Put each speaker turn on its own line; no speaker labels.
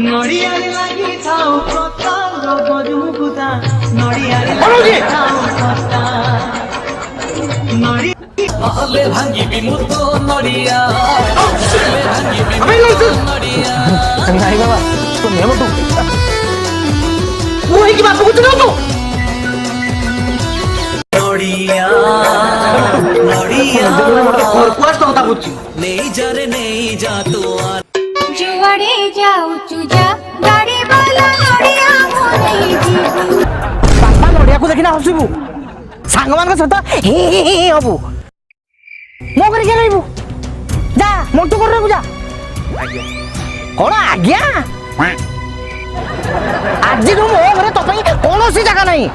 নড়িয়ারে লাগি থাও কথা গজমুকুতা নড়িয়ারে লাগি থাও কথা নড়ি
আলে ভাঙিবি মুতো নড়িয়া আলে ভাঙিবি নড়িয়া
নাই বাবা তো নেমো তো ওই কি বাপ কুছ না তো
নড়িয়া নড়িয়া
কোয়াস কথা বুঝছি
নেই যা রে নেই যা তো আর
जुआड़े जाऊ चुजा गाड़ी वाला नड़िया मोने जीबू
ବାପା ନଡ଼ିଆକୁ ଦେଖିନା ହସିବୁ ସାଙ୍ଗମାନଙ୍କ ସହିତ ହି ହି ହି ହବୁ ମୋ କରି ଖେଳିବୁ ଯା ମୋଟୁ କରିବାକୁ ଯା କଣ ଆଜ୍ଞା ଆଜିଠୁ ମୋ ଘରେ ତୋ ପାଇଁ କୌଣସି ଜାଗା ନାହିଁ।